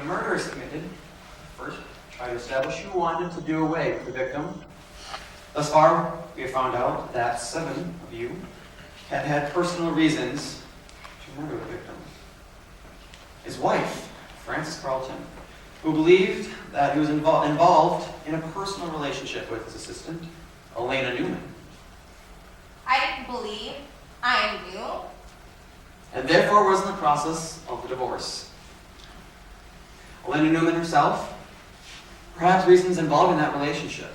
When a murder is committed, first try to establish who wanted to do away with the victim. Thus far, we have found out that 7 of you had had personal reasons to murder the victim. His wife, Frances Carlton, who believed that he was involved in a personal relationship with his assistant, Elena Newman. I didn't believe. I knew. And therefore was in the process of the divorce. Elena Newman herself, perhaps reasons involved in that relationship.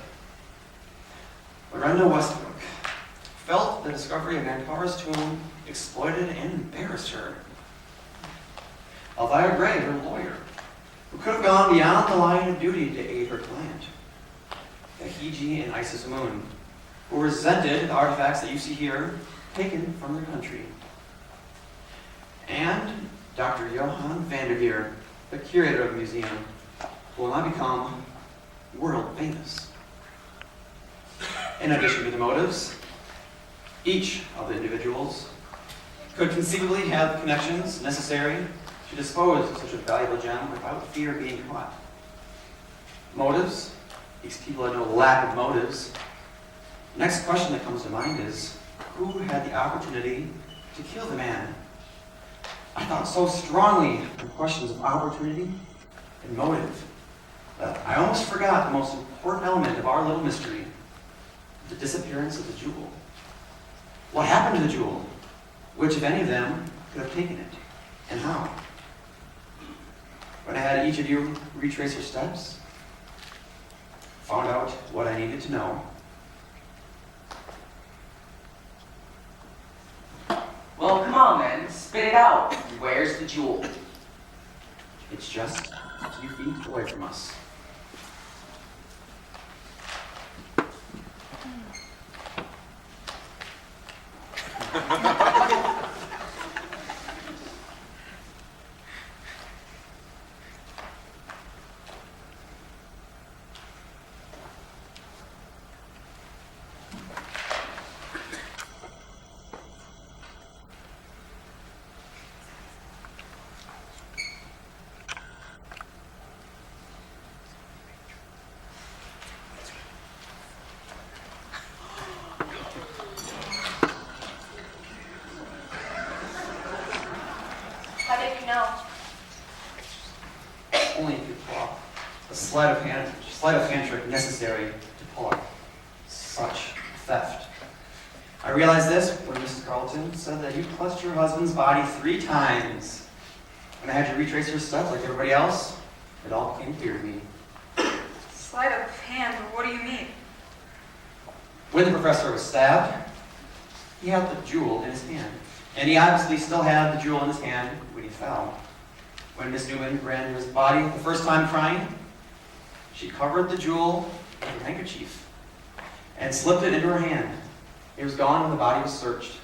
Miranda Westbrook felt the discovery of Mankar's tomb exploited and embarrassed her. Elvira Gray, her lawyer, who could have gone beyond the line of duty to aid her client. Kahiji and Isis Moon, who resented the artifacts that you see here taken from their country. And Dr. Johan van der Veer, the curator of the museum, who will now become world famous. In addition to the motives, each of the individuals could conceivably have the connections necessary to dispose of such a valuable gem without fear of being caught. Motives? These people had no lack of motives. The next question that comes to mind is, who had the opportunity to kill the man? I thought so strongly on questions of opportunity and motive that I almost forgot the most important element of our little mystery, the disappearance of the jewel. What happened to the jewel? Which, if any of them, could have taken it, and how? When I had each of you retrace your steps, found out what I needed to know. Well, come on then, spit it out. Where's the jewel? It's just a few feet away from us. How did you know? Only if you pull off a sleight of hand trick necessary to pull off such theft. I realized this when Mrs. Carlton said that you clutched your husband's body 3 times. When I had to retrace your steps like everybody else, it all became clear to me. Sleight of hand? What do you mean? When the professor was stabbed, he had the jewel in his hand. And he obviously still had the jewel in his hand when he fell. When Miss Newman ran to his body the first time crying, she covered the jewel with her handkerchief and slipped it into her hand. It was gone when the body was searched.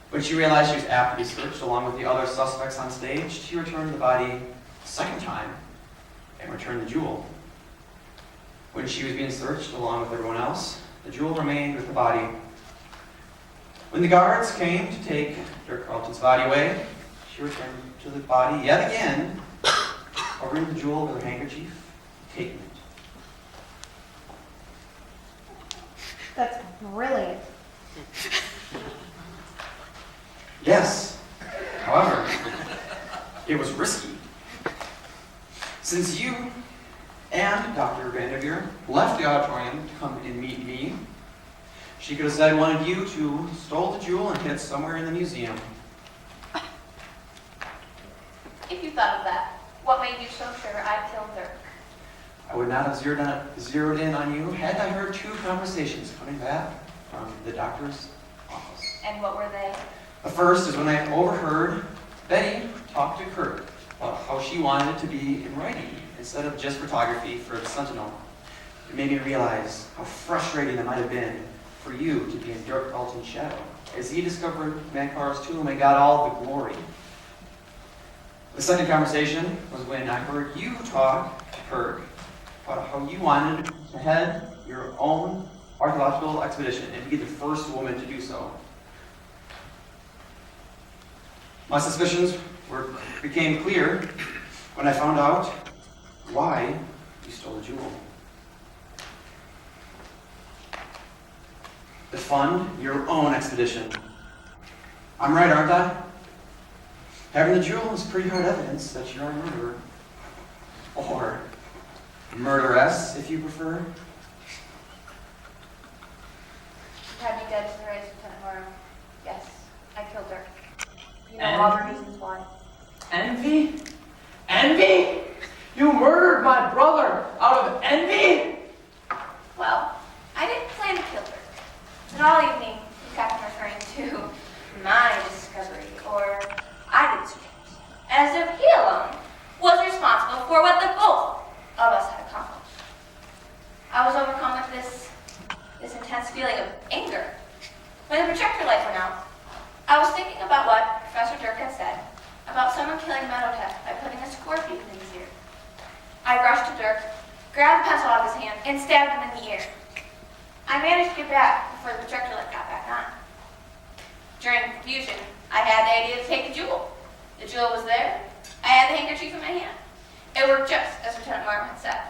When she realized she was apt to be searched along with the other suspects on stage, she returned the body a second time and returned the jewel. When she was being searched along with everyone else, the jewel remained with the body. When the guards came to take Dirk Carlton's body away, she returned to the body yet again, covering the jewel with her handkerchief, taking it. That's brilliant. Yes. However, it was risky. Since you and Dr. Vanderveer left the auditorium to come and meet me, she could have said one of you two stole the jewel and hid it somewhere in the museum. If you thought of that, what made you so sure I killed Dirk? I would not have zeroed in on you had I heard 2 conversations coming back from the doctor's office. And what were they? The first is when I overheard Betty talk to Kurt about how she wanted it to be in writing instead of just photography for the Sentinel. It made me realize how frustrating it might have been for you to be in Dirk Carlton's shadow as he discovered Mankar's tomb and got all the glory. The second conversation was when I heard you talk to Kurt about how you wanted to head your own archaeological expedition and be the first woman to do so. My suspicions became clear when I found out why you stole the jewel. To fund your own expedition. I'm right, aren't I? Having the jewel is pretty hard evidence that you're a murderer. Or murderess, if you prefer. You had me dead to the race, Lieutenant Morrow. Yes, I killed Dirk. You know And- all the reasons why. Envy? Envy? You murdered my brother out of envy? Well, I didn't plan to kill Dirk. And all evening, you kept on referring to my discovery, or I did suggest, as if he alone was responsible for what the both of us had accomplished. I was overcome with this intense feeling of anger. When the projector light went out, I was thinking about what Professor Dirk had said about someone killing Medotech by putting a scorpion in his ear. I rushed to Dirk, grabbed the pencil out of his hand, and stabbed him in the ear. I managed to get back before the projector light got back on. During the confusion, I had the idea to take the jewel. The jewel was there. I had the handkerchief in my hand. It worked just as Lieutenant Morrow had said.